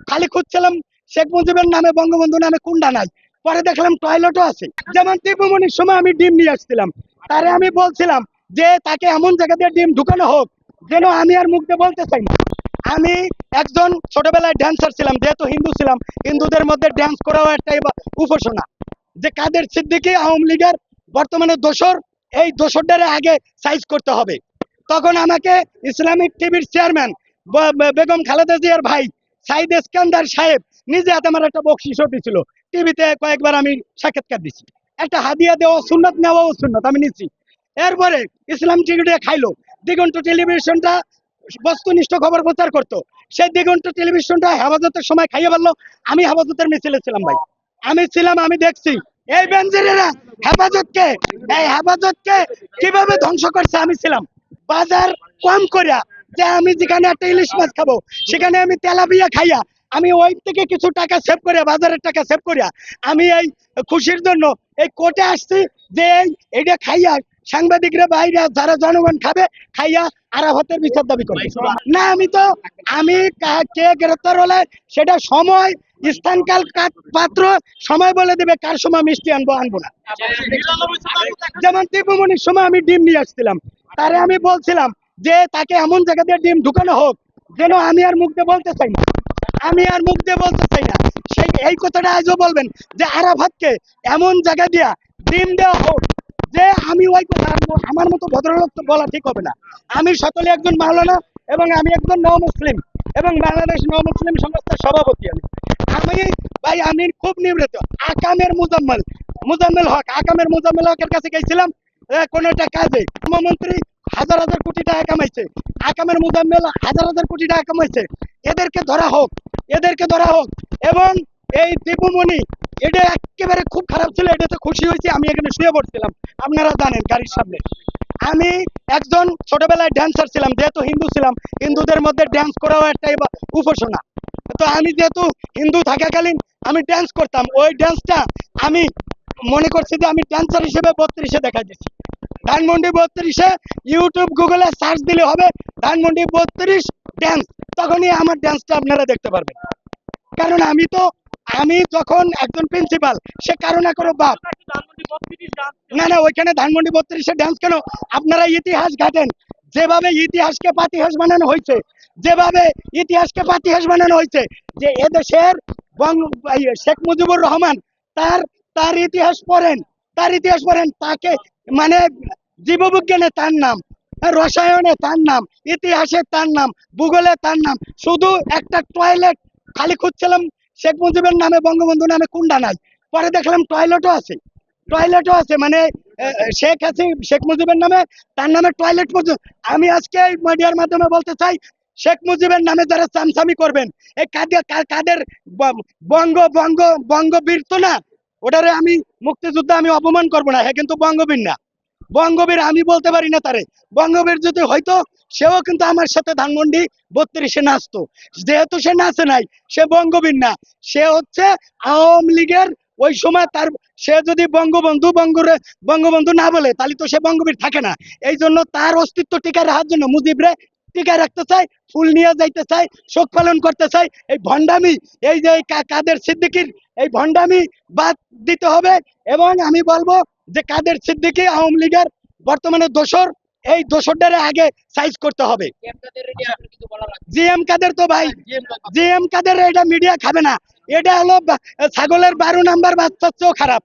খালি খুঁজছিলাম শেখ মুজিবের নামে বঙ্গবন্ধু নামে কুন্ডা নাই, পরে দেখলাম টয়লেটও আছে। যেমন দীপুমনির সময় আমি ডিম নিয়ে আসছিলাম, তারে আমি বলছিলাম যে তাকে এমন জায়গা দিয়ে ডিম ঢুকানো হোক যেন আমি আর মুখ দিয়ে বলতে চাই না। আমি একজন ছোটবেলায় ড্যান্সার ছিলাম, যেহেতু হিন্দু ছিলাম, হিন্দুদের মধ্যে ড্যান্স করাও একটা উপাসনা। যে কাদের সিদ্দিকী আওয়ামী লীগের বর্তমানে দোসর, এই দোসরটারে আগে সাইজ করতে হবে। তখন আমাকে ইসলামিক টিভির চেয়ারম্যান বেগম খালেদা জিয়ার ভাই সাইদ ইস্কান্দার সাহেব নিজে হাতে আমার একটা বকশিসও দিছিল। টিভিতে কয়েকবার আমি সাক্ষাৎকার দিছি। একটা হাদিয়া দেওয়া সুন্নত, নেওয়াও সুন্নত, আমি নিচ্ছি। এরপরে ইসলাম টিভিটা খাইলো, দিগন্ত টেলিভিশনটা বস্তুনিষ্ঠ খবর প্রচার করতো। সেই দিগন্ত টেলিভিশনটা হেফাজতের সময় খাইয়ে বললো, আমি হেফাজতের মিছিলে ছিলাম ভাই, আমি ছিলাম, আমি দেখছি এই বেঞ্জিরেরা হেফাজতকে কিভাবে ধ্বংস করছে। আমি ছিলাম বাজার কম করিয়া, যে আমি যেখানে একটা ইলিশ মাছ খাবো সেখানে আমি তেলাপিয়া খাইয়া আমি ওই থেকে কিছু টাকা সেভ করিয়া, বাজারের টাকা সেভ করিয়া আমি এই খুশির জন্য এই কোর্টে আসছি যে এইটা খাইয়া সাংবাদিকরা বাইরে যারা জনগণ খাবে খাইয়া আরাফাতের বিচার দাবি করবে না। আমি কে গ্রেফতার হলে সেটা সময়, স্থানকাল, পাত্র সময় বলে দেবে কার সময় মিষ্টি আনবো আনবো না। যেমন দীপুমনির সময় আমি ডিম নিয়ে আসছিলাম, তারে আমি বলছিলাম যে তাকে এমন জায়গা দিয়ে ডিম ঢুকানো হোক যেন আমি আর মুখ দিয়ে বলতে চাই না, আমি আর মুখ দিয়ে বলতে চাই না। সেই এই কথাটা আজও বলবেন যে আরাফাতকে এমন জায়গা দিয়া ডিম দেওয়া হোক যে আমি ওই কথা, আমার মতো ভদ্রলোক তো বলা ঠিক হবে না। আমি সকলে একজন মাওলানা এবং আমি একজন নও মুসলিম এবং বাংলাদেশ নও মুসলিম সংস্থার সভাপতি। আমি ভাই আমি খুব নিবৃত আকামের মুজাম্মেল হক, আকামের মুজাম্মেল হকের কাছে গেছিলাম কোন একটা কাজে। মন্ত্রী হাজার হাজার কোটি টাকা কামাইছে, আকামের মুজাম্মেল হাজার হাজার কোটি টাকা কামাইছে। এদেরকে ধরা হোক, এদেরকে ধরা হোক। এবং এই দীপুমণি, এটা একেবারে খুব খারাপ ছিল, এটাতে খুশি হয়েছি। আমি এখানে শুয়ে পড়ছিলাম, আপনারা জানেন, গাড়ির সামনে। আমি একজন ছোটবেলায় ড্যান্সার ছিলাম, যেহেতু হিন্দু ছিলাম, হিন্দুদের মধ্যে ড্যান্স করাও একটা উপাসনা। তো আমি যেহেতু হিন্দু থাকাকালীন আমি ড্যান্স করতাম, ওই ড্যান্সটা আমি মনে করছি যে আমি ড্যান্সার হিসেবে 32-এ দেখা দিচ্ছি। ধানমন্ডি 32-এ ইউটিউব গুগলে সার্চ দিলে হবে ধানমন্ডি 32 ড্যান্স, তখনই আমার ড্যান্সটা আপনারা দেখতে পারবেন। কারণ আমি যখন একজন প্রিন্সিপাল, সে কারো না কারো বাপ। না না, ওইখানে ধানমন্ডি 32-এ ড্যান্স কেন? আপনারা ইতিহাস ঘাটেন, যেভাবে ইতিহাসকে পাতিহাস বানানো হয়েছে, যেভাবে ইতিহাসকে পাতিহাস বানানো হয়েছে, যে এদেশের শেখ মুজিবুর রহমান, তার তার ইতিহাস পড়েন, তার ইতিহাস পড়েন। তাকে মানে জীববিজ্ঞানে তার নাম, রসায়নে তার নাম, ইতিহাসে তার নাম, ভূগোলে তার নাম। শুধু একটা টয়লেট খালি খুঁজছিলাম শেখ মুজিবের নামে বঙ্গবন্ধু নামে কুন্ডা নাই, পরে দেখলাম টয়লেটও আছে। মানে শেখ মুজিবের নামে, তার নামে টয়লেট পর্যন্ত। আমি আজকে মিডিয়ার মাধ্যমে বলতে চাই, শেখ মুজিবের নামে যারা চামচামি করবেন, এই কাদের বঙ্গ বঙ্গ বঙ্গবীর তো না, ওটারে আমি মুক্তিযুদ্ধ আমি অপমান করবো না। হ্যাঁ, কিন্তু বঙ্গবীর না, বঙ্গবীর আমি বলতে পারি না তারে। বঙ্গবীর যদি হয়তো সেও কিন্তু আমার সাথে ধানমন্ডি 32-এ নাচতো। যেহেতু সে নাচে নাই, সে বঙ্গবীর না, সে হচ্ছে আওয়ামী লীগের ওই সময় তার। সে যদি বঙ্গবন্ধু না বলে তাহলে তো সে বঙ্গবীর থাকে না। এই জন্য তার অস্তিত্ব টিকায় রাখার জন্য মুজিবরে টিকায় রাখতে চাই, ফুল নিয়ে যাইতে চাই, শোক পালন করতে চাই। এই ভণ্ডামি, এই যে কাদের সিদ্দিকীর এই ভণ্ডামি বাদ দিতে হবে। এবং আমি বলবো যে কাদের সিদ্দিকী আওয়ামী লীগের বর্তমানে দোসর, এই দোসরটারে আগে সাইজ করতে হবে। জিএম কাদের তো ভাই, জিএম কাদের এটা মিডিয়া খাবে না। এটা হলো ছাগলের 12 নাম্বার বাচ্চার চেয়েও খারাপ।